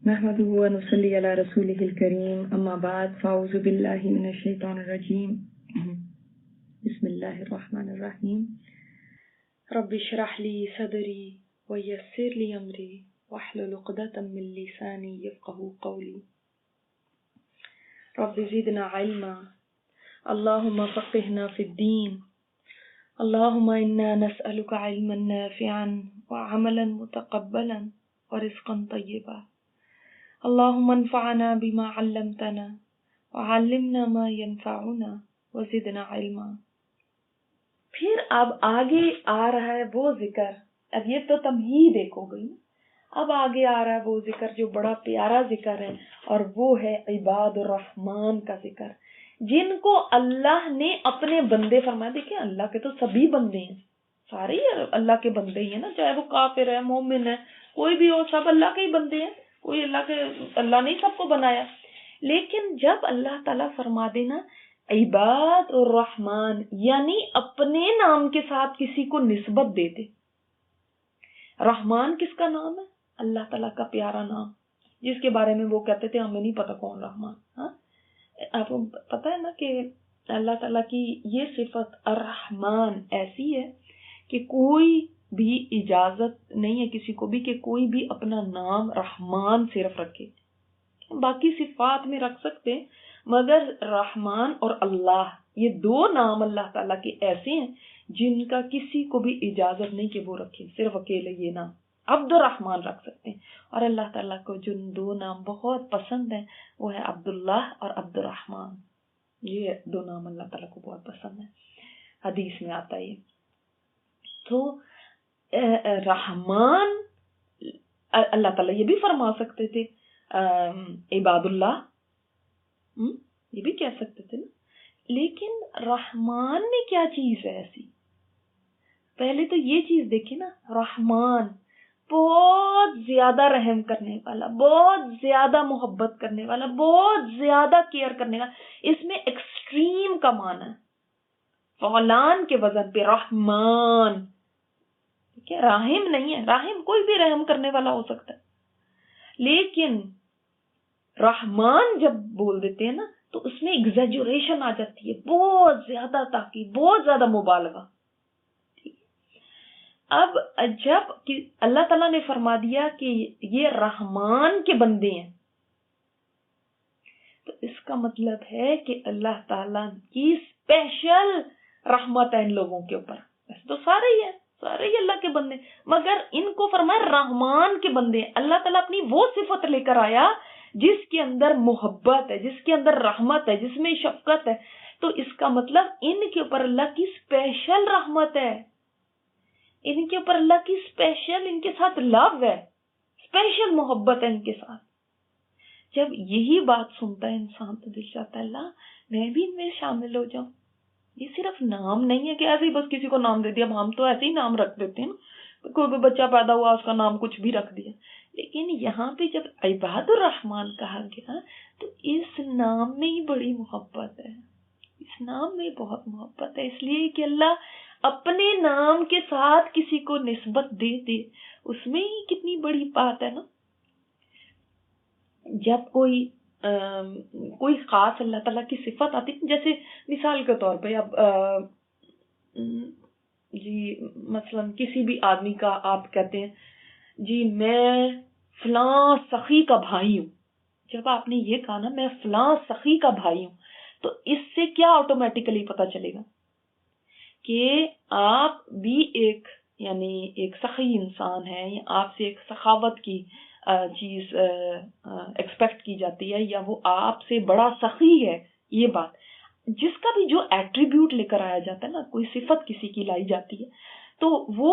نحمده ونصلي على رسوله الكريم أما بعد فأعوذ بالله من الشيطان الرجيم بسم الله الرحمن الرحيم رب اشرح لي صدري ويسر لي أمري واحلل عقدة من لساني يفقهوا قولي رب زدنا علما اللهم فقهنا في الدين اللهم إنا نسألك علما نافعا وعملا متقبلا ورزقا طيبا اللهم انفعنا بما علمتنا وعلمنا ما ينفعنا وزدنا علما۔ پھر اب آگے آ رہا ہے وہ ذکر، اب یہ تو تمہید ایک ہو گئی، اب آگے آ رہا ہے وہ ذکر جو بڑا پیارا ذکر ہے، اور وہ ہے عباد الرحمن کا ذکر، جن کو اللہ نے اپنے بندے فرمایا۔ دیکھیں اللہ کے تو سبھی بندے ہیں، سارے ہی اللہ کے بندے ہی ہیں نا، چاہے وہ کافر ہے مومن ہے کوئی بھی ہو، سب اللہ کے ہی بندے ہیں، کوئی اللہ نے سب کو بنایا۔ لیکن جب اللہ تعالیٰ فرما دینا عباد الرحمن، یعنی اپنے نام کے ساتھ کسی کو نسبت دے دے۔ رحمان کس کا نام ہے؟ اللہ تعالیٰ کا پیارا نام، جس کے بارے میں وہ کہتے تھے ہمیں نہیں پتا کون رحمان۔ ہاں آپ کو پتا ہے نا کہ اللہ تعالیٰ کی یہ صفت الرحمن ایسی ہے کہ کوئی بھی اجازت نہیں ہے کسی کو بھی کہ کوئی بھی اپنا نام رحمان صرف رکھے، باقی صفات میں رکھ سکتے، مگر رحمان اور اللہ یہ دو نام اللہ تعالیٰ کے ایسے ہیں جن کا کسی کو بھی اجازت نہیں کہ وہ رکھے، صرف اکیلے یہ نام عبد الرحمن رکھ سکتے ہیں۔ اور اللہ تعالیٰ کو جن دو نام بہت پسند ہیں وہ ہے عبداللہ اور عبد الرحمن، یہ دو نام اللہ تعالیٰ کو بہت پسند ہیں، حدیث میں آتا ہے۔ تو رحمان اللہ تعالیٰ یہ بھی فرما سکتے تھے عباد اللہ، یہ بھی کہہ سکتے تھے نا، لیکن رحمان میں کیا چیز ہے ایسی؟ پہلے تو یہ چیز دیکھیں نا، رحمان بہت زیادہ رحم کرنے والا، بہت زیادہ محبت کرنے والا، بہت زیادہ کیئر کرنے والا، اس میں ایکسٹریم کا معنی ہے، فعلان کے وزن پہ رحمان، راحم نہیں ہے، راحم کوئی بھی رحم کرنے والا ہو سکتا ہے، لیکن رحمان جب بول دیتے ہیں نا تو اس میں ایگزیجوریشن آ جاتی ہے، بہت زیادہ تاکید، بہت زیادہ مبالغہ۔ اب جب اللہ تعالیٰ نے فرما دیا کہ یہ رحمان کے بندے ہیں تو اس کا مطلب ہے کہ اللہ تعالیٰ کی اسپیشل رحمت ہے ان لوگوں کے اوپر۔ ایسے تو سارے ہی ہیں، سارے ہی اللہ کے بندے، مگر ان کو فرمایا رحمان کے بندے ہیں۔ اللہ تعالیٰ اپنی وہ صفت لے کر آیا جس کے اندر محبت ہے، جس کے اندر رحمت ہے، جس میں شفقت ہے، تو اس کا مطلب ان کے اوپر اللہ کی اسپیشل رحمت ہے، ان کے اوپر اللہ کی اسپیشل، ان کے ساتھ لو ہے، اسپیشل محبت ہے ان کے ساتھ۔ جب یہی بات سنتا ہے انسان تو دل چاہتا ہے اللہ میں بھی ان میں شامل ہو جاؤں۔ یہ صرف نام نہیں ہے کہ ایسے ہی بس کسی کو نام دے دیا، اب ہم تو ایسے ہی نام رکھ دیتے ہیں نا، کوئی بھی بچہ پیدا ہوا اس کا نام کچھ بھی رکھ دیا، لیکن یہاں پہ جب عباد الرحمن کہا گیا تو اس نام میں ہی بڑی محبت ہے، اس نام میں بہت محبت ہے، اس لیے کہ اللہ اپنے نام کے ساتھ کسی کو نسبت دے دے، اس میں ہی کتنی بڑی بات ہے نا۔ جب کوئی خاص اللہ تعالیٰ کی صفت آتی، جیسے مثال کے طور پہ اب جی مثلا کسی بھی آدمی کا آپ کہتے ہیں جی میں فلاں سخی کا بھائی ہوں، جب آپ نے یہ کہا نا میں فلاں سخی کا بھائی ہوں تو اس سے کیا آٹومیٹیکلی پتا چلے گا کہ آپ بھی ایک سخی انسان ہے، یا آپ سے ایک سخاوت کی چیز ایکسپیکٹ کی جاتی ہے، یا وہ آپ سے بڑا سخی ہے۔ یہ بات جس کا بھی جو ایٹریبیوٹ لے کر آیا جاتا ہے نا، کوئی صفت کسی کی لائی جاتی ہے تو وہ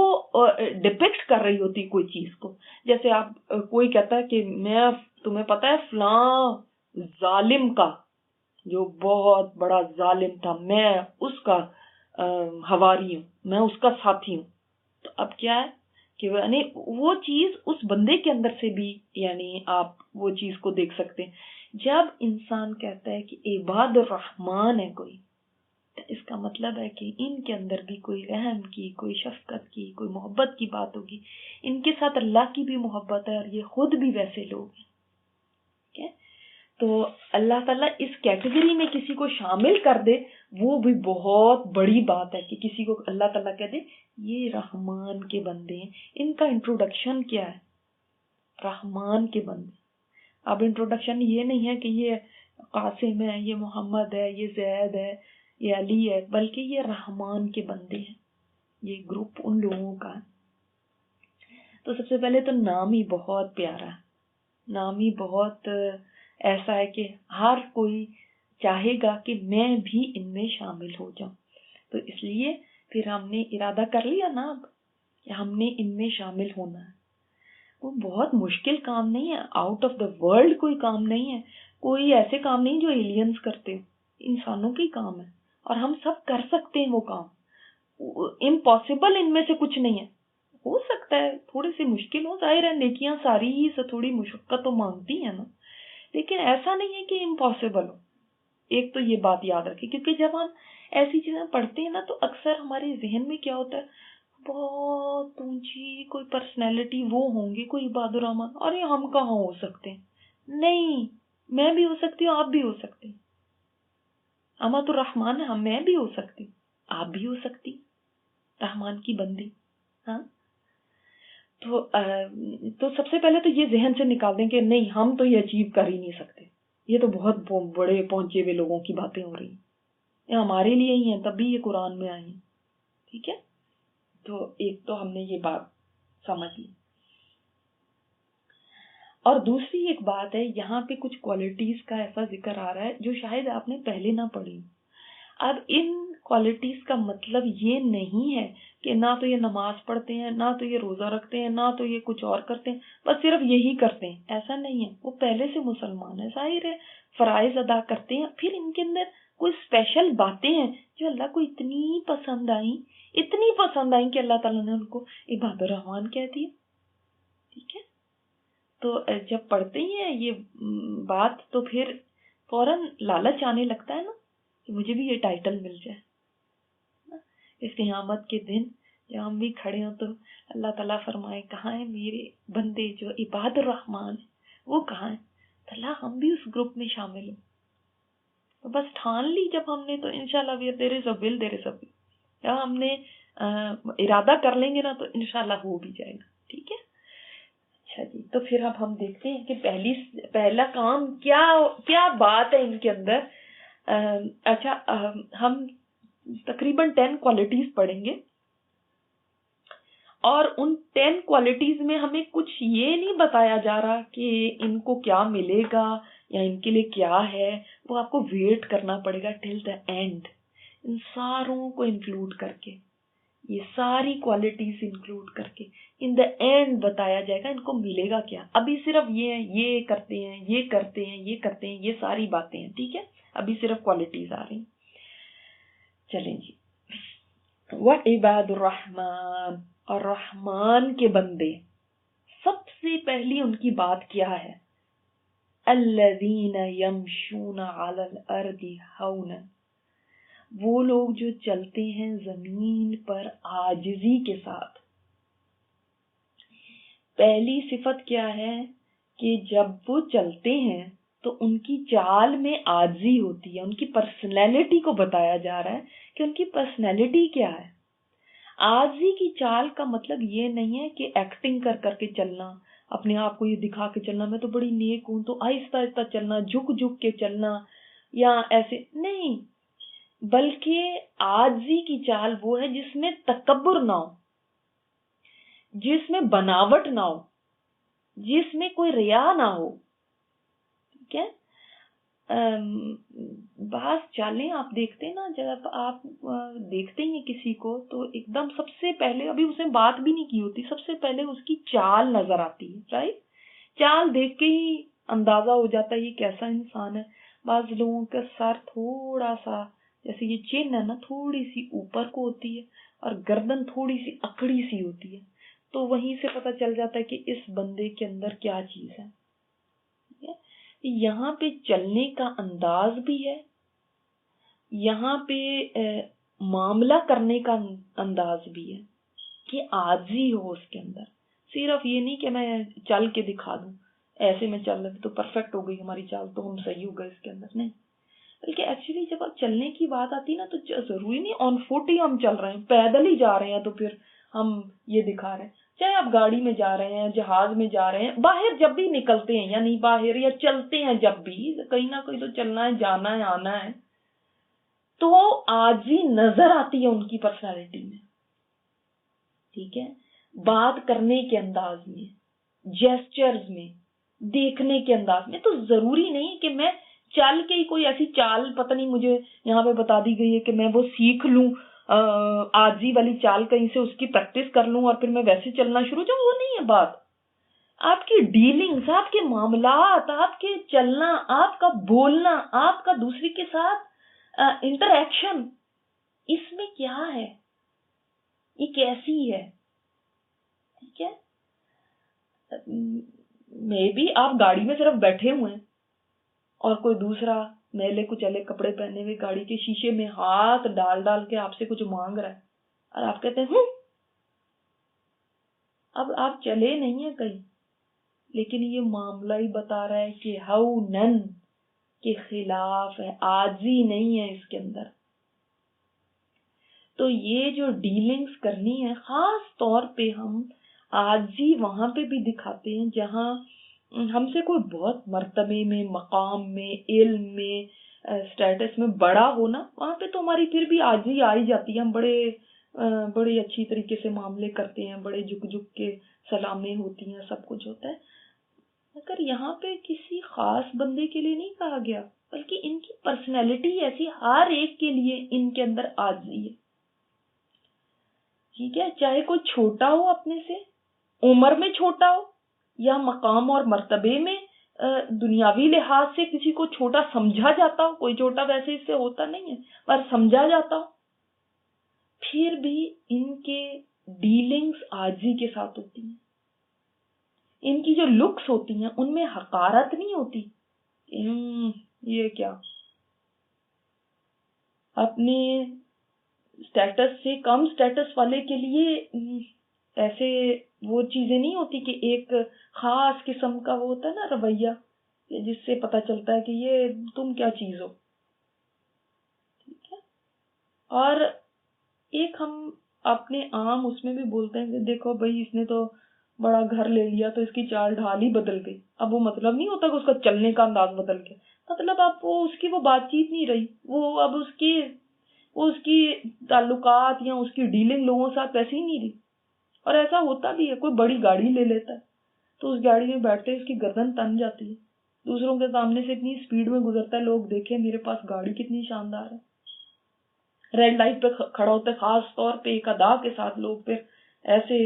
ڈپکٹ کر رہی ہوتی کوئی چیز کو۔ جیسے آپ کوئی کہتا ہے کہ میں تمہیں پتا ہے فلاں ظالم کا جو بہت بڑا ظالم تھا میں اس کا حواری ہوں، میں اس کا ساتھی ہوں، تو اب کیا ہے کہ یعنی وہ چیز اس بندے کے اندر سے بھی یعنی آپ وہ چیز کو دیکھ سکتے ہیں۔ جب انسان کہتا ہے کہ عباد الرحمن ہے کوئی، تو اس کا مطلب ہے کہ ان کے اندر بھی کوئی رحم کی، کوئی شفقت کی، کوئی محبت کی بات ہوگی، ان کے ساتھ اللہ کی بھی محبت ہے اور یہ خود بھی ویسے لوگ ہیں۔ ٹھیک ہے. تو اللہ تعالیٰ اس کیٹیگری میں کسی کو شامل کر دے وہ بھی بہت بڑی بات ہے کہ کسی کو اللہ تعالیٰ کہہ دے یہ رحمان کے بندے ہیں. ان کا انٹروڈکشن کیا ہے؟ رحمان کے بندے. اب انٹروڈکشن یہ نہیں ہے کہ یہ قاسم ہے، یہ محمد ہے، یہ زید ہے، یہ علی ہے، بلکہ یہ رحمان کے بندے ہیں. یہ گروپ ان لوگوں کا ہے. تو سب سے پہلے تو نام ہی بہت پیارا ہے. نام ہی بہت ایسا ہے کہ ہر کوئی چاہے گا کہ میں بھی ان میں شامل ہو جاؤں. تو اس لیے پھر ہم نے ارادہ کر لیا نا اب کہ ہم نے ان میں شامل ہونا ہے. وہ بہت مشکل کام نہیں ہے، آؤٹ آف دا ورلڈ کوئی کام نہیں ہے، کوئی ایسے کام نہیں جو ایلینز کرتے، انسانوں کے کام ہے اور ہم سب کر سکتے ہیں وہ کام. امپاسبل ان میں سے کچھ نہیں ہے. ہو سکتا ہے تھوڑی سی مشکل ہو، ظاہر ہے نیکیاں ساری ہی سے تھوڑی مشقت تو مانگتی ہیں نا، لیکن ایسا نہیں ہے کہ امپاسبل ہو. ایک تو یہ بات یاد رکھیں، کیونکہ جب ہم ایسی چیزیں پڑھتے ہیں نا تو اکثر ہمارے ذہن میں کیا ہوتا ہے، بہت اونچی کوئی پرسنالٹی وہ ہوں گے، کوئی عباد الرحمان، اور یہ ہم کہاں ہو سکتے ہیں. نہیں، میں بھی ہو سکتی ہوں، آپ بھی ہو سکتے ہیں. امت الرحمان ہے، میں بھی ہو سکتی، آپ بھی ہو سکتی رحمان کی بندی. ہاں تو سب سے پہلے تو یہ ذہن سے نکال دیں کہ نہیں، ہم تو یہ اچیو کر ہی نہیں سکتے، یہ تو بہت بڑے پہنچے ہوئے لوگوں کی باتیں ہو رہی ہیں، یہ ہمارے لیے ہی ہیں، تبھی یہ قرآن میں آئی ہیں. ٹھیک ہے. تو ایک تو ہم نے یہ بات سمجھ لی. اور دوسری ایک بات ہے، یہاں پہ کچھ کوالٹیز کا ایسا ذکر آ رہا ہے جو شاید آپ نے پہلے نہ پڑھی. اب ان کوالٹیز کا مطلب یہ نہیں ہے کہ نہ تو یہ نماز پڑھتے ہیں، نہ تو یہ روزہ رکھتے ہیں، نہ تو یہ کچھ اور کرتے ہیں، بس صرف یہی کرتے ہیں. ایسا نہیں ہے. وہ پہلے سے مسلمان ہے، ظاہر ہے فرائض ادا کرتے ہیں، پھر ان کے اندر کوئی اسپیشل باتیں ہیں جو اللہ کو اتنی پسند آئیں کہ اللہ تعالیٰ نے ان کو عباد الرحمان کہہ دیا. ٹھیک ہے. تو جب پڑھتے ہیں یہ بات تو پھر فوراً لالچ آنے لگتا ہے نا کہ مجھے بھی یہ ٹائٹل مل جائے. اس قیامت کے دن جب ہم بھی کھڑے ہوں تو اللہ تعالیٰ فرمائے کہاں ہیں میرے بندے جو عباد الرحمان ہیں، وہ کہاں ہیں؟ تو اللہ ہم بھی اس گروپ میں شامل ہوں. تو بس ٹھان لی جب ہم نے، تو انشاءاللہ دیر از اے ول دیر از اے وے. جب ہم نے ارادہ کر لیں گے نا تو انشاءاللہ ہو بھی جائے گا. ٹھیک ہے. اچھا جی، تو پھر اب ہم دیکھتے ہیں کہ پہلا کام کیا بات ہے ان کے اندر. اچھا، ہم تقریباً 10 کوالٹیز پڑھیں گے، اور ان 10 کوالٹیز میں ہمیں کچھ یہ نہیں بتایا جا رہا کہ ان کو کیا ملے گا یا ان کے لیے کیا ہے. وہ آپ کو ویٹ کرنا پڑے گا ٹل دا اینڈ، ان ساروں کو انکلوڈ کر کے، یہ ساری کوالٹیز انکلوڈ کر کے ان دا اینڈ بتایا جائے گا ان کو ملے گا کیا. ابھی صرف یہ کرتے ہیں، یہ کرتے ہیں، یہ کرتے ہیں، یہ ساری باتیں ہیں. ٹھیک ہے. ابھی صرف کوالٹیز آ رہی ہیں. چلیں جی. وعباد الرحمن، اور رحمان کے بندے. سب سے پہلی ان کی بات کیا ہے؟ الذین یمشون علی الارض ہونا، وہ لوگ جو چلتے ہیں زمین پر عاجزی کے ساتھ. پہلی صفت کیا ہے کہ جب وہ چلتے ہیں تو ان کی چال میں عاجزی ہوتی ہے. ان کی پرسنالٹی کو بتایا جا رہا ہے کہ ان کی پرسنالٹی کیا ہے. عاجزی کی چال کا مطلب یہ نہیں ہے کہ ایکٹنگ کر کے چلنا، اپنے آپ کو یہ دکھا کے چلنا میں تو بڑی نیک ہوں، تو آہستہ آہستہ چلنا، جھک کے چلنا، یا ایسے نہیں. بلکہ عاجزی کی چال وہ ہے جس میں تکبر نہ ہو، جس میں بناوٹ نہ ہو، جس میں کوئی ریا نہ ہو. ٹھیک ہے. بعض چالیں آپ دیکھتے ہیں نا، جب آپ دیکھتے ہیں کسی کو تو ایک دم سب سے پہلے، ابھی اس نے بات بھی نہیں کی ہوتی، سب سے پہلے اس کی چال نظر آتی ہے. رائٹ. چال دیکھ کے ہی اندازہ ہو جاتا ہے یہ کیسا انسان ہے. بعض لوگوں کا سر تھوڑا سا، جیسے یہ چین ہے نا، تھوڑی سی اوپر کو ہوتی ہے اور گردن تھوڑی سی اکڑی سی ہوتی ہے، تو وہیں سے پتہ چل جاتا ہے کہ اس بندے کے اندر کیا چیز ہے. یہاں پہ چلنے کا انداز بھی ہے، یہاں پہ معاملہ کرنے کا انداز بھی ہے کہ عاجزی ہو اس کے اندر. صرف یہ نہیں کہ میں چل کے دکھا دوں، ایسے میں چل رہے تو پرفیکٹ ہو گئی ہماری چال تو ہم صحیح ہو گئے اس کے اندر، نہیں. بلکہ ایکچولی جب آپ چلنے کی بات آتی نا تو ضروری نہیں آن فوٹ ہی ہم چل رہے ہیں، پیدل ہی جا رہے ہیں تو پھر ہم یہ دکھا رہے ہیں. چاہے آپ گاڑی میں جا رہے ہیں، جہاز میں جا رہے ہیں، باہر جب بھی نکلتے ہیں یا نہیں باہر یا چلتے ہیں جب بھی کہیں نہ کہیں تو چلنا ہے، جانا ہے، آنا ہے، تو عاجزی نظر آتی ہے ان کی پرسنالٹی میں. ٹھیک ہے، بات کرنے کے انداز میں، جیسچرز میں، دیکھنے کے انداز میں. تو ضروری نہیں کہ میں چل کے ہی کوئی ایسی چال پتہ نہیں مجھے یہاں پہ بتا دی گئی ہے کہ میں وہ سیکھ لوں عاجزی والی چال کہیں سے اس کی پریکٹس کر لوں اور پھر میں ویسے چلنا شروع کروں. وہ نہیں ہے بات. آپ کی ڈیلنگز، آپ کے معاملات، آپ کے چلنا، آپ کا بولنا، آپ کا دوسرے کے ساتھ انٹریکشن، اس میں کیا ہے، یہ کیسی ہے. ٹھیک ہے، میں بھی آپ گاڑی میں صرف بیٹھے ہوئے ہیں اور کوئی دوسرا میلے کچلے کپڑے پہنے ہوئے گاڑی کے شیشے میں ہاتھ ڈال ڈال کے آپ سے کچھ مانگ رہا ہے اور آپ کہتے ہیں اب آپ چلے نہیں ہیں کہیں، لیکن یہ معاملہ ہی بتا رہا ہے کہ ہونن کے خلاف ہے، عاجزی نہیں ہے اس کے اندر. تو یہ جو ڈیلنگز کرنی ہے خاص طور پہ ہم عاجزی وہاں پہ بھی دکھاتے ہیں جہاں ہم سے کوئی بہت مرتبے میں، مقام میں، علم میں، اسٹیٹس میں بڑا ہونا، وہاں پہ تو ہماری پھر بھی عاجزی آ ہی جاتی ہے. ہم بڑے اچھی طریقے سے معاملے کرتے ہیں، بڑے جھک جھک کے سلامیں ہوتی ہیں، سب کچھ ہوتا ہے. مگر یہاں پہ کسی خاص بندے کے لیے نہیں کہا گیا، بلکہ ان کی پرسنالٹی ایسی، ہر ایک کے لیے ان کے اندر عاجزی ہے. ٹھیک ہے، چاہے کوئی چھوٹا ہو اپنے سے، عمر میں چھوٹا ہو یا مقام اور مرتبے میں دنیاوی لحاظ سے کسی کو چھوٹا سمجھا جاتا ہو، کوئی چھوٹا ویسے اس سے ہوتا نہیں ہے پر سمجھا جاتا ہو، پھر بھی ان کے ڈیلنگز عاجزی کے ساتھ ہوتی ہیں. ان کی جو لکس ہوتی ہیں ان میں حقارت نہیں ہوتی. یہ کیا، اپنے سٹیٹس سے کم سٹیٹس والے کے لیے ایسے وہ چیزیں نہیں ہوتی کہ ایک خاص قسم کا وہ ہوتا ہے نا رویہ جس سے پتہ چلتا ہے کہ یہ تم کیا چیز ہو. ٹھیک ہے، اور ایک ہم اپنے عام اس میں بھی بولتے ہیں کہ دیکھو بھائی اس نے تو بڑا گھر لے لیا تو اس کی چال ڈھال ہی بدل گئی. اب وہ مطلب نہیں ہوتا کہ اس کا چلنے کا انداز بدل گیا، مطلب اب وہ اس کی وہ بات چیت نہیں رہی، وہ اب اس کی تعلقات یا اس کی ڈیلنگ لوگوں کے ساتھ ویسے ہی نہیں رہی. اور ایسا ہوتا بھی ہے، کوئی بڑی گاڑی لے لیتا ہے تو اس گاڑی میں بیٹھتے اس کی گردن تن جاتی ہے، دوسروں کے سامنے سے اتنی سپیڈ میں گزرتا ہے، لوگ دیکھیں میرے پاس گاڑی کتنی شاندار ہے. ریڈ لائٹ پہ کھڑا ہوتا ہے، خاص طور پہ ایک ادا کے ساتھ لوگ پھر ایسے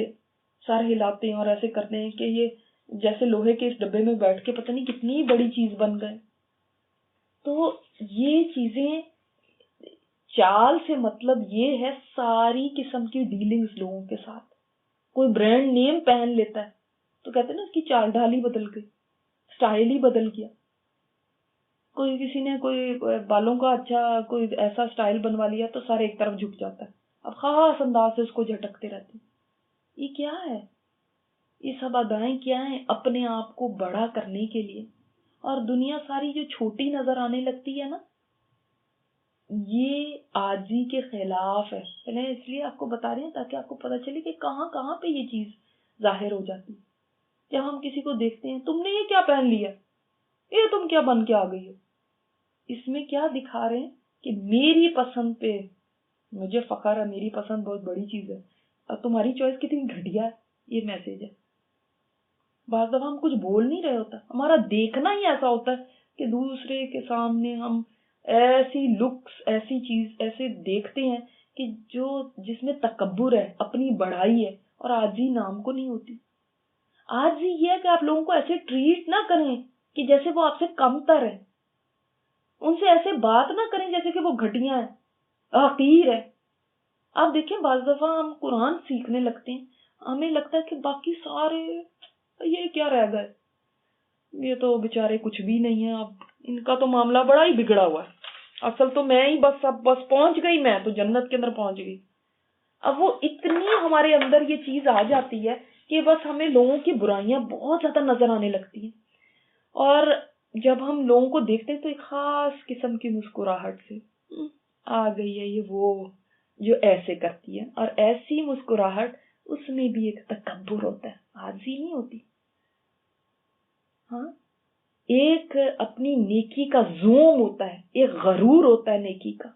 سر ہلاتے ہیں اور ایسے کرتے ہیں کہ یہ جیسے لوہے کے اس ڈبے میں بیٹھ کے پتہ نہیں کتنی بڑی چیز بن گئے. تو یہ چیزیں، چال سے مطلب یہ ہے ساری قسم کی ڈیلنگز لوگوں کے ساتھ. کوئی برانڈ نیم پہن لیتا ہے تو کہتے ہیں نا اس کی چال ڈھال ہی بدل گئی، سٹائل ہی بدل گیا. کوئی کسی نے کوئی بالوں کا اچھا کوئی ایسا سٹائل بنوا لیا تو سارے ایک طرف جھک جاتا ہے، اب خاص انداز سے اس کو جھٹکتے رہتے ہیں. یہ کیا ہے؟ یہ سب ادائیں کیا ہیں؟ اپنے آپ کو بڑا کرنے کے لیے. اور دنیا ساری جو چھوٹی نظر آنے لگتی ہے نا، یہ عاجزی کے خلاف ہے. پہلے اس لیے آپ کو بتا رہے ہیں تاکہ آپ کو پتہ چلے کہ کہاں کہاں پہ یہ چیز ظاہر ہو جاتی. جب ہم کسی کو دیکھتے ہیں، تم نے یہ کیا پہن لیا، یہ تم کیا بن کے آ گئی ہو، اس میں کیا دکھا رہے ہیں کہ میری پسند پہ مجھے فخر ہے، میری پسند بہت بڑی چیز ہے اور تمہاری چوائس کتنی گھٹیا ہے. یہ میسج ہے. بعض دفعہ ہم کچھ بول نہیں رہے ہوتا، ہمارا دیکھنا ہی ایسا ہوتا ہے کہ دوسرے کے سامنے ہم ایسی لکس، ایسی چیز ایسے دیکھتے ہیں کہ جس میں تکبر ہے، اپنی بڑائی ہے، اور عاجزی نام کو نہیں ہوتی. عاجزی یہ ہے کہ آپ لوگوں کو ایسے ٹریٹ نہ کریں کہ جیسے وہ آپ سے کم تر ہے، ان سے ایسے بات نہ کریں جیسے کہ وہ گھٹیا ہیں، حقیر ہے. آپ دیکھیں بعض دفعہ ہم قرآن سیکھنے لگتے ہیں، ہمیں لگتا ہے کہ باقی سارے یہ کیا رہ گئے، یہ تو بیچارے کچھ بھی نہیں ہیں، اب ان کا تو معاملہ بڑا ہی بگڑا ہوا ہے، اصل تو میں ہی بس پہنچ گئی، میں تو جنت کے اندر پہنچ گئی. اب وہ اتنی ہمارے اندر یہ چیز آ جاتی ہے کہ بس ہمیں لوگوں کی برائیاں بہت زیادہ نظر آنے لگتی ہیں. اور جب ہم لوگوں کو دیکھتے ہیں تو ایک خاص قسم کی مسکراہٹ سے آ گئی ہے یہ وہ جو ایسے کرتی ہے، اور ایسی مسکراہٹ اس میں بھی ایک تکبر ہوتا ہے، عاجزی نہیں ہوتی. ہاں، ایک اپنی نیکی کا زوم ہوتا ہے، ایک غرور ہوتا ہے نیکی کا.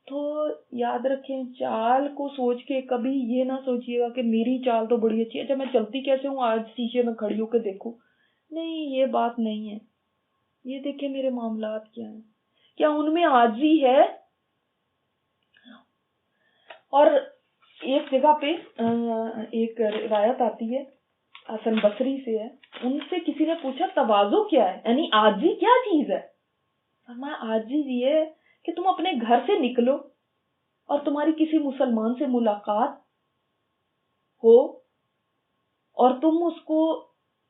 تو یاد رکھیں، چال کو سوچ کے کبھی یہ نہ سوچیے گا کہ میری چال تو بڑی اچھی ہے، اچھا میں چلتی کیسے ہوں، آج شیشے میں کھڑی ہو کے دیکھوں. نہیں، یہ بات نہیں ہے. یہ دیکھیں میرے معاملات کیا ہیں، کیا ان میں عاجزی ہے. اور ایک جگہ پہ ایک روایت آتی ہے، حسن بصری سے ہے، ان سے کسی نے پوچھا تواضع کیا ہے، یعنی عاجزی کیا چیز ہے. فرمایا عاجزی یہ ہے کہ تم اپنے گھر سے نکلو اور تمہاری کسی مسلمان سے ملاقات ہو اور تم اس کو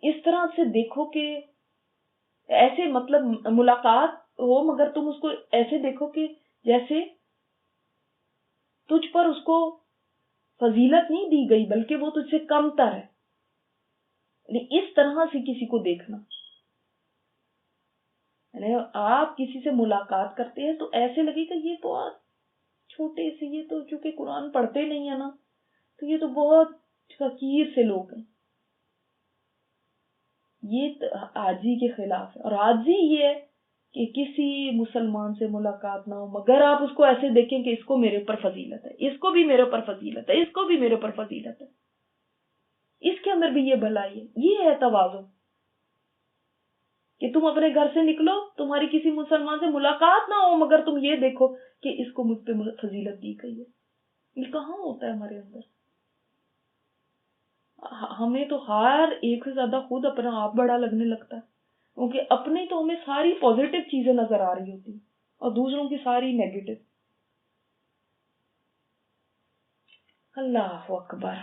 اس طرح سے دیکھو کہ ایسے مطلب ملاقات ہو مگر تم اس کو ایسے دیکھو کہ جیسے تجھ پر اس کو فضیلت نہیں دی گئی بلکہ وہ تجھ سے کم تر ہے. یعنی اس طرح سے کسی کو دیکھنا، یعنی آپ کسی سے ملاقات کرتے ہیں تو ایسے لگے کہ یہ بہت چھوٹے سے، یہ تو چونکہ قرآن پڑھتے نہیں ہیں نا، تو یہ تو بہت فقیر سے لوگ ہیں. یہ عاجزی کے خلاف ہے. اور عاجزی یہ ہے کہ کسی مسلمان سے ملاقات نہ ہو مگر آپ اس کو ایسے دیکھیں کہ اس کو میرے اوپر فضیلت ہے، اس کو بھی میرے اوپر فضیلت ہے، اس کو بھی میرے اوپر فضیلت ہے، اس کے اندر بھی یہ بھلائی ہے. یہ ہے تواضع، کہ تم اپنے گھر سے نکلو، تمہاری کسی مسلمان سے ملاقات نہ ہو مگر تم یہ دیکھو کہ اس کو مجھ پہ فضیلت دی گئی ہے. یہ کہاں ہوتا ہے ہمارے اندر؟ ہمیں تو ہر ایک سے زیادہ خود اپنا آپ بڑا لگنے لگتا ہے، کیونکہ اپنے تو ہمیں ساری پازیٹیو چیزیں نظر آ رہی ہوتی اور دوسروں کی ساری نیگیٹو. اللہ اکبر.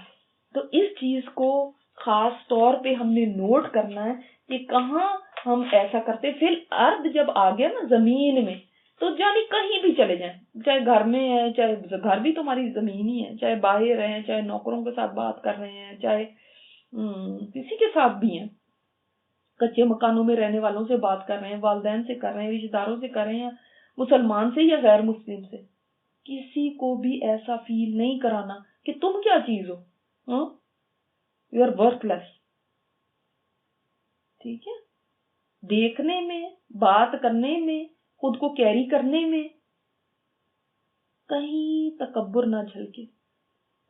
تو اس چیز کو خاص طور پہ ہم نے نوٹ کرنا ہے کہ کہاں ہم ایسا کرتے. فی الارض جب آ گیا نا زمین میں، تو جانی کہیں بھی چلے جائیں، چاہے گھر میں ہے، چاہے گھر بھی تمہاری زمین ہی ہے، چاہے باہر ہیں، چاہے نوکروں کے ساتھ بات کر رہے ہیں، چاہے کسی کے ساتھ بھی ہیں، کچے مکانوں میں رہنے والوں سے بات کر رہے ہیں، والدین سے کر رہے ہیں، رشتے داروں سے کر رہے ہیں، مسلمان سے یا غیر مسلم سے، کسی کو بھی ایسا فیل نہیں کرانا کہ تم کیا چیز ہو، یو آر ورتھ لیس. ٹھیک ہے؟ دیکھنے میں، بات کرنے میں، خود کو کیری کرنے میں کہیں تکبر نہ جھلکے.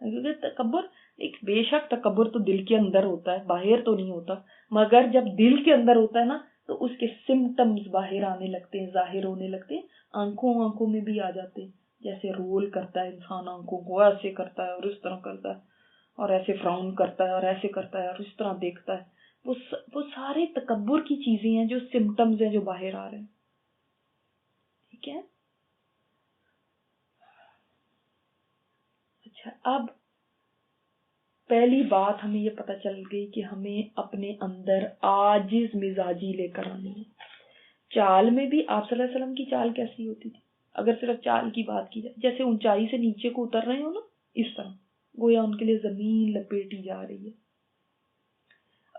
کیونکہ تکبر، ایک بے شک تکبر تو دل کے اندر ہوتا ہے، باہر تو نہیں ہوتا، مگر جب دل کے اندر ہوتا ہے نا تو اس کے سمٹمز باہر آنے لگتے ہیں، ظاہر ہونے لگتے ہیں، آنکھوں میں بھی آ جاتے ہیں. جیسے رول کرتا ہے انسان آنکھوں کو، ایسے کرتا ہے اور اس طرح کرتا ہے، اور ایسے فراؤن کرتا ہے اور ایسے کرتا ہے اور اس طرح دیکھتا ہے. وہ سارے تکبر کی چیزیں ہیں جو سمٹمز ہیں جو باہر آ رہے ہیں. ٹھیک ہے؟ اچھا، اب پہلی بات ہمیں یہ پتہ چل گئی کہ ہمیں اپنے اندر عاجز مزاجی لے کر آنی ہے. چال میں بھی آپ صلی اللہ علیہ وسلم کی چال کیسی ہوتی تھی؟ اگر صرف چال کی بات کی جائے، جیسے اونچائی سے نیچے کو اتر رہے ہو نا، اس طرح گویا ان کے لیے زمین لپیٹی جا رہی ہے.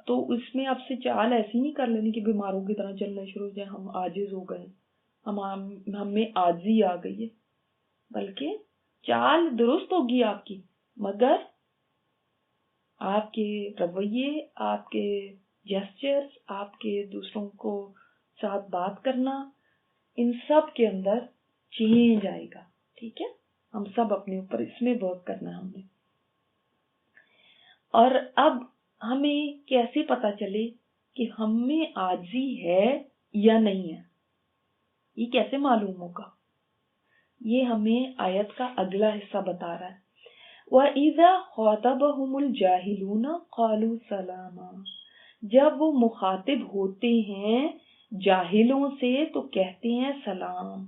تو اس میں آپ سے چال ایسی نہیں کر لینی کہ بیماروں کی طرح چلنا شروع ہو جائے، ہم عاجز ہو گئے، ہمیں عاجزی آ گئی ہے. بلکہ چال درست ہوگی آپ کی، مگر آپ کے رویے، آپ کے جیسچرز، آپ کے دوسروں کو ساتھ بات کرنا، ان سب کے اندر چینج آئے گا. ٹھیک ہے؟ ہم سب اپنے اوپر اس میں ورک کرنا ہے ہم نے. اور اب ہمیں کیسے پتا چلے کہ ہم میں عاجزی ہے یا نہیں ہے؟ یہ کیسے معلوم ہوگا؟ یہ ہمیں آیت کا اگلا حصہ بتا رہا ہے. وَإِذَا خَاطَبَهُمُ الْجَاهِلُونَ قَالُوا سَلَامًا. جب وہ مخاطب ہوتے ہیں جاہلوں سے تو کہتے ہیں سلام.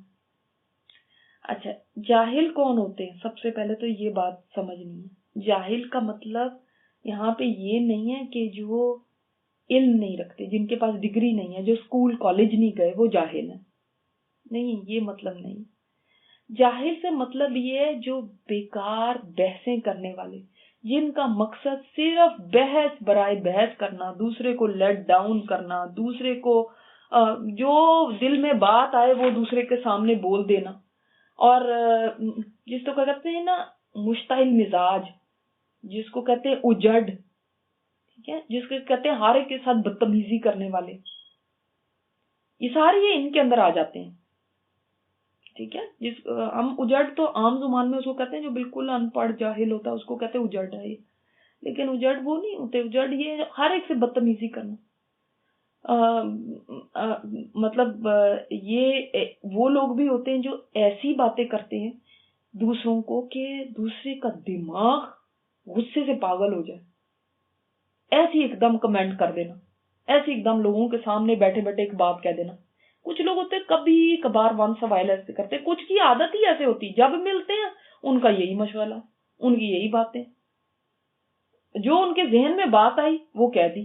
اچھا، جاہل کون ہوتے ہیں؟ سب سے پہلے تو یہ بات سمجھنی ہے. جاہل کا مطلب یہاں پہ یہ نہیں ہے کہ جو علم نہیں رکھتے، جن کے پاس ڈگری نہیں ہے، جو اسکول کالج نہیں گئے، وہ جاہل ہیں. نہیں، یہ مطلب نہیں. جاہل سے مطلب یہ ہے جو بیکار بحثیں کرنے والے، جن کا مقصد صرف بحث برائے بحث کرنا، دوسرے کو لیٹ ڈاؤن کرنا، دوسرے کو جو دل میں بات آئے وہ دوسرے کے سامنے بول دینا، اور جس کو کہتے ہیں نا مشتعل مزاج، جس کو کہتے ہیں اجڑ، ٹھیک ہے، جس کو کہتے ہیں ہر ایک کے ساتھ بدتمیزی کرنے والے، یہ سارے ان کے اندر آ جاتے ہیں. ٹھیک ہے، ہم اجڑ تو عام زبان میں اس کو کہتے ہیں جو بالکل ان پڑھ جاہل ہوتا ہے، اس کو کہتے ہیں اجڑ ہے. لیکن اجڑ وہ نہیں ہوتے، اجڑ یہ ہر ایک سے بدتمیزی کرنا. مطلب یہ وہ لوگ بھی ہوتے ہیں جو ایسی باتیں کرتے ہیں دوسروں کو کہ دوسرے کا دماغ غصے سے پاگل ہو جائے. ایسی ایک دم کمنٹ کر دینا، ایسی ایک دم لوگوں کے سامنے بیٹھے بیٹھے ایک بات کہہ دینا. کچھ لوگ ہوتے کبھی کبھار ونس وائل ایسے کرتے، کچھ کی عادت ہی ایسے ہوتی، جب ملتے ہیں ان کا یہی مشغلہ، ان کی یہی باتیں، جو ان کے ذہن میں بات آئی وہ کہہ دی.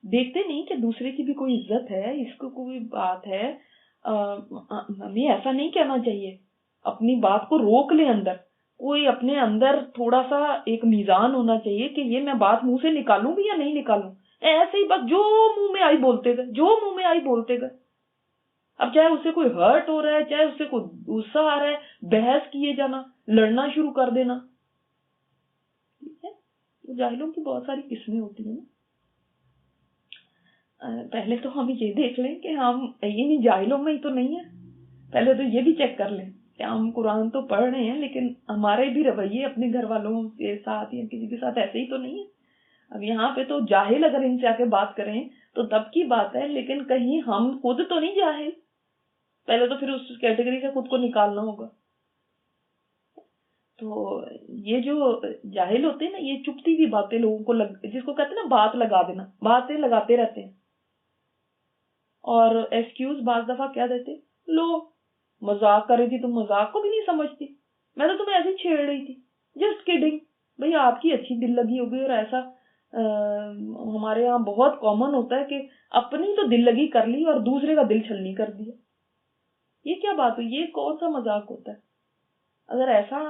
دیکھتے نہیں کہ دوسرے کی بھی کوئی عزت ہے، اس کو کوئی بات ہے. ہمیں ایسا نہیں کہنا چاہیے، اپنی بات کو روک لیں. اندر کوئی اپنے اندر تھوڑا سا ایک میزان ہونا چاہیے کہ یہ میں بات منہ سے نکالوں گی یا نہیں نکالوں. ایسے ہی بات جو منہ میں آئی بولتے گئے، جو منہ میں آئی بولتے گئے. اب چاہے اس سے کوئی ہرٹ ہو رہا ہے، چاہے اس سے کوئی غصہ آ رہا ہے، بحث کیے جانا، لڑنا شروع کر دینا. ٹھیک ہے، جاہلوں کی بہت ساری قسمیں ہوتی ہیں. پہلے تو ہم یہ دیکھ لیں کہ ہم یہ جاہلوں میں ہی تو نہیں ہے. پہلے تو یہ بھی چیک کر لیں کہ ہم قرآن تو پڑھ رہے ہیں لیکن ہمارے بھی رویے اپنے گھر والوں کے ساتھ یا کسی کے ساتھ ایسے ہی تو نہیں ہے. اب یہاں پہ تو جاہل اگر ان سے آ کے بات کریں تو تب کی بات ہے، لیکن کہیں ہم خود تو نہیں جاہل. پہلے تو پھر اس کیٹیگری سے خود کو نکالنا ہوگا. تو یہ جو جاہل ہوتے ہیں نا، یہ چپتی ہوئی باتیں لوگوں کو جس کو کہتے ہیں نا بات لگا دینا، باتیں لگاتے رہتے ہیں. اور ایکسکیوز بعض دفعہ کیا دیتے، لو مذاق کر رہی تھی، تم مذاق کو بھی نہیں سمجھتی، میں تو تمہیں ایسے ہی چھیڑ رہی تھی، جسٹ کڈنگ. بھئی آپ کی اچھی دل لگی ہوگی. اور ایسا ہمارے یہاں بہت کامن ہوتا ہے کہ اپنی تو دل لگی کر لی اور دوسرے کا دل چھلنی کر دیا. یہ کیا بات ہوئی؟ یہ کون سا مذاق ہوتا ہے؟ اگر ایسا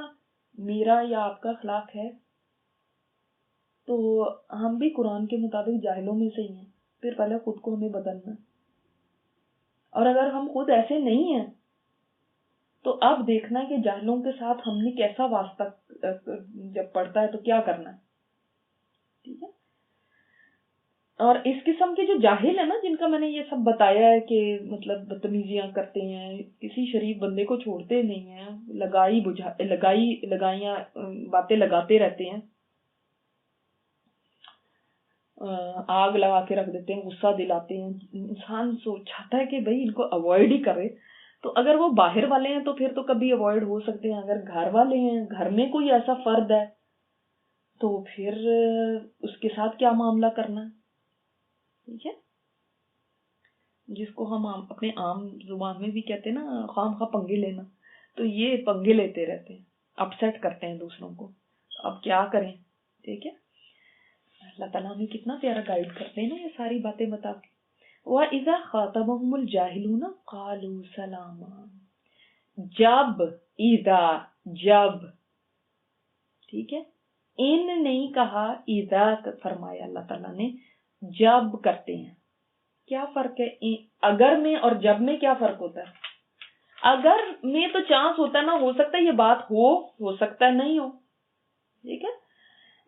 میرا یا آپ کا اخلاق ہے تو ہم بھی قرآن کے مطابق جاہلوں میں سے ہی ہیں. پھر پہلے خود کو ہمیں بدلنا ہے. اور اگر ہم خود ایسے نہیں ہیں تو اب دیکھنا ہے کہ جاہلوں کے ساتھ ہم نے کیسا واسطہ جب پڑتا ہے تو کیا کرنا ہے. ٹھیک ہے. اور اس قسم کے جو جاہل ہیں نا، جن کا میں نے یہ سب بتایا ہے کہ مطلب بدتمیزیاں کرتے ہیں، کسی شریف بندے کو چھوڑتے نہیں ہیں، لگائیاں باتیں لگاتے رہتے ہیں، آگ لگا کے رکھ دیتے ہیں، غصہ دلاتے ہیں. انسان چاہتا ہے کہ بھئی ان کو اوائڈ ہی کرے. تو اگر وہ باہر والے ہیں تو پھر تو کبھی اوائڈ ہو سکتے ہیں. اگر گھر والے ہیں، گھر میں کوئی ایسا فرد ہے تو پھر اس کے ساتھ کیا معاملہ کرنا ہے. ٹھیک ہے، جس کو ہم اپنے عام زبان میں بھی کہتے ہیں نا خواہ مخواہ پنگے لینا. تو یہ پنگے لیتے رہتے ہیں، اپسیٹ کرتے ہیں دوسروں کو. اب کیا کریں؟ ٹھیک ہے، اللہ تعالیٰ ہمیں کتنا پیارا گائیڈ کرتے ہیں نا یہ ساری باتیں بتا کے. وَإِذَا خَاطَبَهُمُ الْجَاهِلُونَ قَالُوا سَلَامًا. جب، ٹھیک ہے، ان نہیں کہا، اذا فرمایا اللہ تعالیٰ نے، جب کرتے ہیں. کیا فرق ہے اگر میں اور جب میں؟ کیا فرق ہوتا ہے؟ اگر میں تو چانس ہوتا ہے نا، ہو سکتا ہے یہ بات ہو سکتا ہے نہیں ہو. ٹھیک ہے،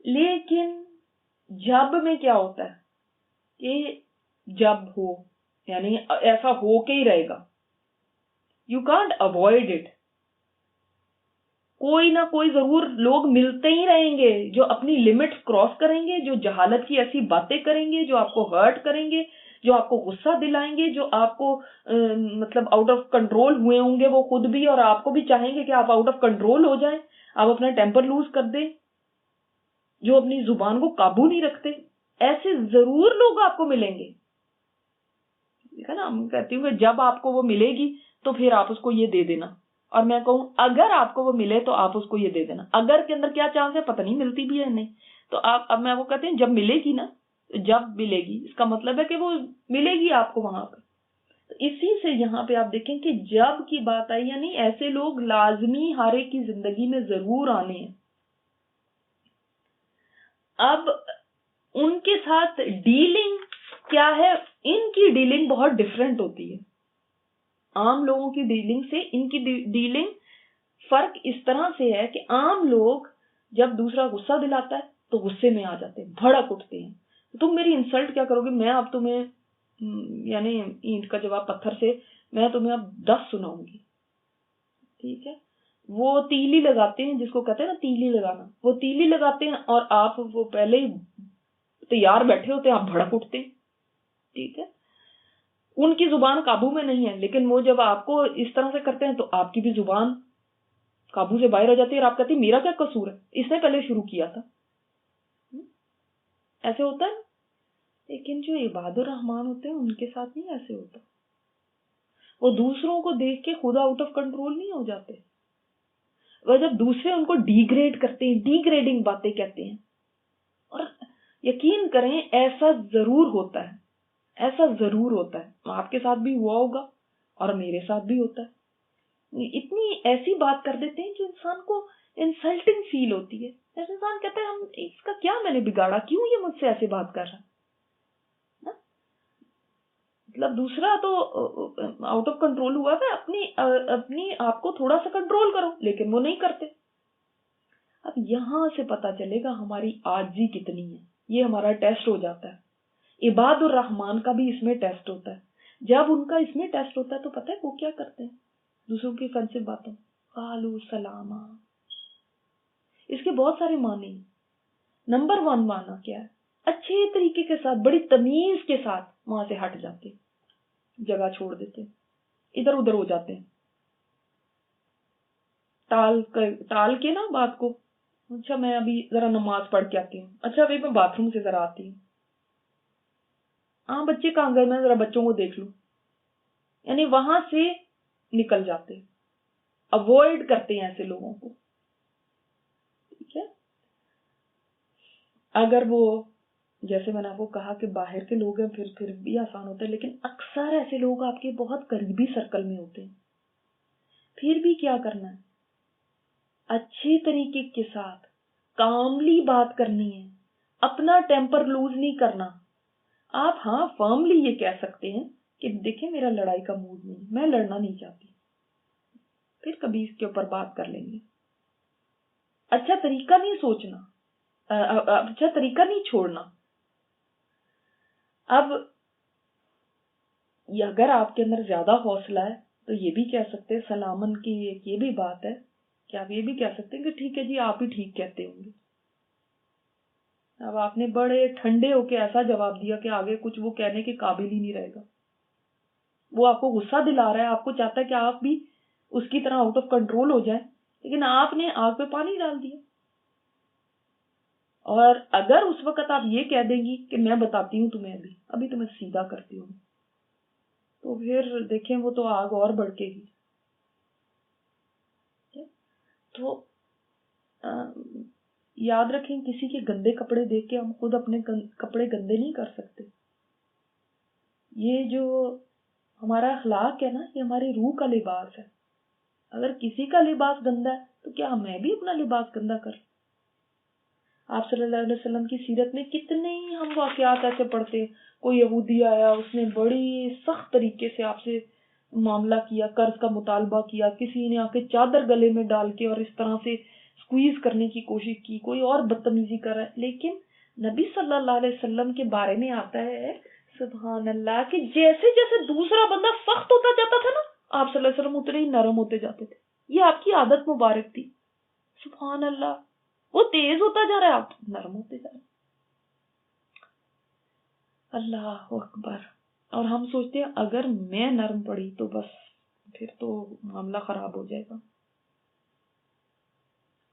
لیکن جب میں کیا ہوتا ہے کہ جب ہو یعنی ایسا ہو کے ہی رہے گا. You can't avoid it. کوئی نہ کوئی ضرور لوگ ملتے ہی رہیں گے جو اپنی لمٹس کراس کریں گے، جو جہالت کی ایسی باتیں کریں گے، جو آپ کو ہرٹ کریں گے، جو آپ کو غصہ دلائیں گے، جو آپ کو مطلب آؤٹ آف کنٹرول ہوئے ہوں گے وہ خود بھی، اور آپ کو بھی چاہیں گے کہ آپ آؤٹ آف کنٹرول ہو جائیں، آپ اپنا ٹیمپر لوز کر دیں، جو اپنی زبان کو قابو نہیں رکھتے. ایسے ضرور لوگ آپ کو ملیں گے. ٹھیک ہے نا، ہم کہتی ہوں کہ جب آپ کو وہ ملے گی تو پھر آپ اس کو یہ دے دینا. اور میں کہوں اگر آپ کو وہ ملے تو آپ اس کو یہ دے دینا. اگر کے اندر کیا چانس ہے پتہ نہیں، ملتی بھی ہے نہیں. تو آپ اب میں وہ کہتے ہیں جب ملے گی نا، جب ملے گی اس کا مطلب ہے کہ وہ ملے گی آپ کو وہاں پہ. اسی سے یہاں پہ آپ دیکھیں کہ جب کی بات آئی، یعنی ایسے لوگ لازمی ہر ایک کی زندگی میں ضرور آنے ہیں. اب ان کے ساتھ ڈیلنگ کیا ہے؟ ان کی ڈیلنگ بہت ڈیفرنٹ ہوتی ہے عام لوگوں کی ڈیلنگ سے. ان کی ڈیلنگ فرق اس طرح سے ہے کہ عام لوگ جب دوسرا غصہ دلاتا ہے تو غصے میں آ جاتے ہیں، بھڑک اٹھتے ہیں. تم میری انسلٹ کیا کرو گے، میں اب تمہیں یعنی اینٹ کا جواب پتھر سے، میں تمہیں اب 10 سناؤں گی. ٹھیک ہے، وہ تیلی لگاتے ہیں، جس کو کہتے ہیں نا تیلی لگانا، وہ تیلی لگاتے ہیں اور آپ وہ پہلے ہی تیار بیٹھے ہوتے ہیں، آپ بھڑک اٹھتے ہیں. ٹھیک ہے، ان کی زبان قابو میں نہیں ہے، لیکن وہ جب آپ کو اس طرح سے کرتے ہیں تو آپ کی بھی زبان قابو سے باہر ہو جاتی ہے اور آپ کہتے ہیں میرا کیا قصور ہے، اس نے پہلے شروع کیا تھا. ایسے ہوتا ہے. لیکن جو عباد الرحمان ہوتے ہیں ان کے ساتھ نہیں ایسے ہوتا. وہ دوسروں کو دیکھ کے خود آؤٹ آف کنٹرول نہیں ہو جاتے. وہ جب دوسرے ان کو ڈی گریڈ کرتے ہیں، ڈی گریڈنگ باتیں کہتے ہیں. اور یقین کریں ایسا ضرور ہوتا ہے، ایسا ضرور ہوتا ہے. آپ کے ساتھ بھی ہوا ہوگا اور میرے ساتھ بھی ہوتا ہے. اتنی ایسی بات کر دیتے ہیں جو انسان کو انسلٹنگ فیل ہوتی ہے. ایسے انسان کہتا ہے ہم اس کا کیا میں نے بگاڑا، کیوں یہ مجھ سے ایسے بات کر رہا. مطلب دوسرا تو آؤٹ آف کنٹرول ہوا ہے، اپنی آپ کو تھوڑا سا کنٹرول کرو، لیکن وہ نہیں کرتے. اب یہاں سے پتا چلے گا ہماری عاجزی کتنی ہے. یہ ہمارا ٹیسٹ ہو جاتا ہے. عباد الرحمان کا بھی اس میں ٹیسٹ ہوتا ہے. جب ان کا اس میں ٹیسٹ ہوتا ہے تو پتہ ہے وہ کیا کرتے ہیں دوسروں کی فنسب باتوں، قالوا سلاما. اس کے بہت سارے معنی ہیں. نمبر 1 معنی کیا ہے؟ اچھے طریقے کے ساتھ، بڑی تمیز کے ساتھ وہاں سے ہٹ جاتے، جگہ چھوڑ دیتے، ادھر ادھر ہو جاتے ہیں، ٹال کے نا بات کو. اچھا میں ابھی ذرا نماز پڑھ کے آتی ہوں، اچھا ابھی میں باتھ روم سے ذرا آتی ہوں. ہاں بچے کہاں گئے، میں ذرا بچوں کو دیکھ لوں. یعنی وہاں سے نکل جاتے، اوائڈ کرتے ہیں ایسے لوگوں کو. ٹھیک ہے، اگر وہ جیسے میں نے آپ کو کہا کہ باہر کے لوگ ہیں پھر بھی آسان ہوتا ہے، لیکن اکثر ایسے لوگ آپ کے بہت قریبی سرکل میں ہوتے ہیں. پھر بھی کیا کرنا ہے؟ اچھے طریقے کے ساتھ کاملی بات کرنی ہے، اپنا ٹیمپر لوز نہیں کرنا. آپ ہاں فرملی یہ کہہ سکتے ہیں کہ دیکھیں میرا لڑائی کا موڈ نہیں، میں لڑنا نہیں چاہتی، پھر کبھی اس کے اوپر بات کر لیں گے. اچھا طریقہ نہیں سوچنا، اچھا طریقہ نہیں چھوڑنا. اب اگر آپ کے اندر زیادہ حوصلہ ہے تو یہ بھی کہہ سکتے ہیں، سلامن کی ایک یہ بھی بات ہے کہ آپ یہ بھی کہہ سکتے ہیں کہ ٹھیک ہے جی آپ ہی ٹھیک کہتے ہوں گے. اب آپ نے بڑے ٹھنڈے ہو کے ایسا جواب دیا کہ آگے کچھ وہ کہنے کے قابل ہی نہیں رہے گا. وہ آپ کو غصہ دلا رہا ہے، آپ کو چاہتا ہے کہ آپ بھی اس کی طرح آؤٹ آف کنٹرول ہو جائیں، لیکن آپ نے آگ پہ پانی ڈال دیا. اور اگر اس وقت آپ یہ کہہ دیں گی کہ میں بتاتی ہوں تمہیں، ابھی تمہیں سیدھا کرتی ہوں، تو پھر دیکھیں وہ تو آگ اور بڑھکے گی. تو یاد رکھیں کسی کے گندے کپڑے دیکھ کے ہم خود اپنے کپڑے گندے نہیں کر سکتے. یہ جو ہمارا اخلاق ہے نا، یہ ہماری روح کا لباس ہے. اگر کسی کا لباس گندا ہے تو کیا میں بھی اپنا لباس گندا کر؟ آپ صلی اللہ علیہ وسلم کی سیرت میں کتنے ہی ہم واقعات ایسے پڑھتے ہیں. کوئی یہودی آیا، اس نے بڑی سخت طریقے سے آپ سے معاملہ کیا، قرض کا مطالبہ کیا، کسی نے آ کے چادر گلے میں ڈال کے اور اس طرح سے سکویز کرنے کی کوشش کی، کوئی اور بدتمیزی کر رہا ہے. لیکن نبی صلی اللہ علیہ وسلم کے بارے میں آتا ہے سبحان اللہ کہ جیسے جیسے دوسرا بندہ سخت ہوتا جاتا تھا نا، آپ صلی اللہ علیہ وسلم اتنے ہی نرم ہوتے جاتے تھے. یہ آپ کی عادت مبارک تھی. سبحان اللہ، وہ تیز ہوتا جا رہا ہے، آپ نرم ہوتے جا رہے ہیں. اللہ اکبر. اور ہم سوچتے ہیں اگر میں نرم پڑی تو بس پھر تو معاملہ خراب ہو جائے گا.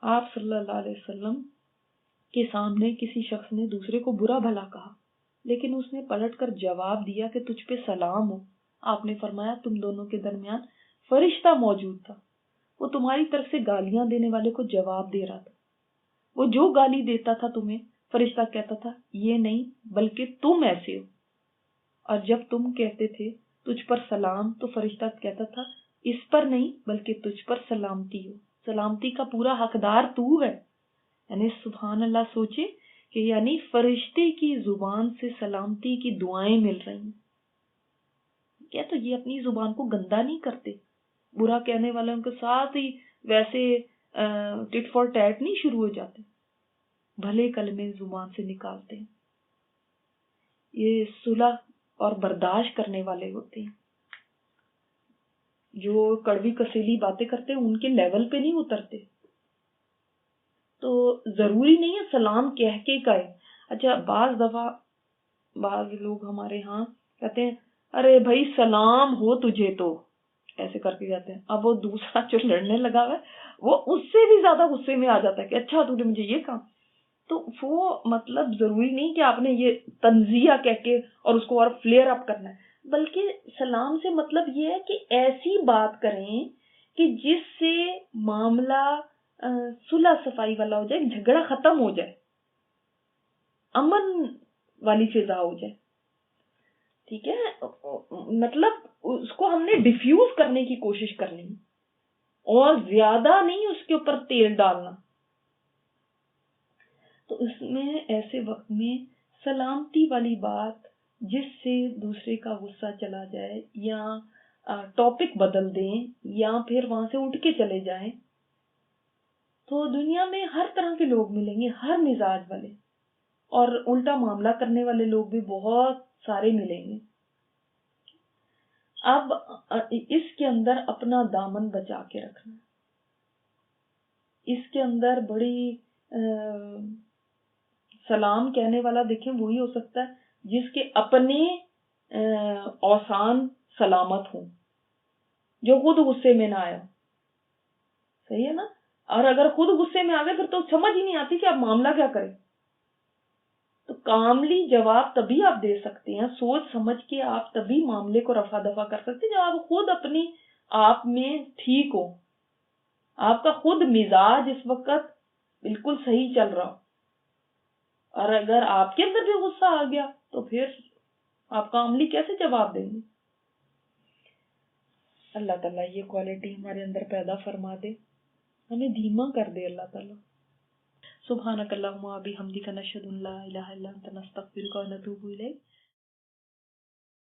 آپ صلی اللہ علیہ وسلم کے سامنے کسی شخص نے دوسرے کو برا بھلا کہا، لیکن اس نے پلٹ کر جواب دیا کہ تجھ پہ سلام ہو. آپ نے فرمایا تم دونوں کے درمیان فرشتہ موجود تھا، وہ تمہاری طرف سے گالیاں دینے والے کو جواب دے رہا تھا. وہ جو گالی دیتا تھا تمہیں، فرشتہ کہتا تھا یہ نہیں بلکہ تم ایسے ہو، اور جب تم کہتے تھے تجھ پر سلام، تو فرشتہ کہتا تھا اس پر نہیں بلکہ تجھ پر سلامتی ہو، سلامتی کا پورا حقدار تو ہے. یعنی سبحان اللہ، سوچے کہ یعنی فرشتے کی زبان سے سلامتی کی دعائیں مل رہی ہیں. کیا تو یہ اپنی زبان کو گندا نہیں کرتے؟ برا کہنے والوں کے ساتھ ہی ویسے ٹٹ فار ٹیٹ نہیں شروع ہو جاتے، بھلے کلمے زبان سے نکالتے ہیں. یہ صلح اور برداشت کرنے والے ہوتے ہیں. جو کڑوی کسیلی باتیں کرتے ہیں ان کے لیول پہ نہیں اترتے. تو ضروری نہیں ہے سلام کہہ کے کہے. اچھا، بعض دفعہ بعض لوگ ہمارے ہاں کہتے ہیں ارے بھائی سلام ہو تجھے، تو ایسے کر کے جاتے ہیں. اب وہ دوسرا جو لڑنے لگا ہوا ہے وہ اس سے بھی زیادہ غصے میں آ جاتا ہے کہ اچھا تو نے مجھے یہ کہا. تو وہ مطلب ضروری نہیں کہ آپ نے یہ تنزیہ کہہ کے اور اس کو اور فلیئر اپ کرنا ہے، بلکہ سلام سے مطلب یہ ہے کہ ایسی بات کریں کہ جس سے معاملہ صلح صفائی والا ہو جائے، جھگڑا ختم ہو جائے، امن والی فضا ہو جائے. ٹھیک ہے، مطلب اس کو ہم نے ڈیفیوز کرنے کی کوشش کرنی اور زیادہ نہیں اس کے اوپر تیل ڈالنا. تو اس میں ایسے وقت میں سلامتی والی بات جس سے دوسرے کا غصہ چلا جائے، یا ٹاپک بدل دیں، یا پھر وہاں سے اٹھ کے چلے جائیں. تو دنیا میں ہر طرح کے لوگ ملیں گے، ہر مزاج والے، اور الٹا معاملہ کرنے والے لوگ بھی بہت سارے ملیں گے. اب اس کے اندر اپنا دامن بچا کے رکھنا، اس کے اندر بڑی سلام کہنے والا دیکھیں وہی ہو سکتا ہے جس کے اپنے اوسان سلامت ہوں، جو خود غصے میں نہ آیا. صحیح ہے نا؟ اور اگر خود غصے میں آ گئے پھر تو سمجھ ہی نہیں آتی کہ آپ معاملہ کیا کریں. تو کاملی جواب تبھی آپ دے سکتے ہیں، سوچ سمجھ کے آپ تبھی معاملے کو رفع دفع کر سکتے ہیں جب آپ خود اپنی آپ میں ٹھیک ہو، آپ کا خود مزاج اس وقت بالکل صحیح چل رہا ہو. اور اگر آپ کے اندر بھی غصہ آ گیا تو پھر آپ کاملی کیسے جواب دیں گے؟ اللہ تعالیٰ یہ کوالٹی ہمارے اندر پیدا فرما دے، ہمیں دھیما کر دے اللہ تعالیٰ. سبحانک اللہم و بحمدک نشہد ان لا الہ الا انت نستغفرک و نتوب الیک.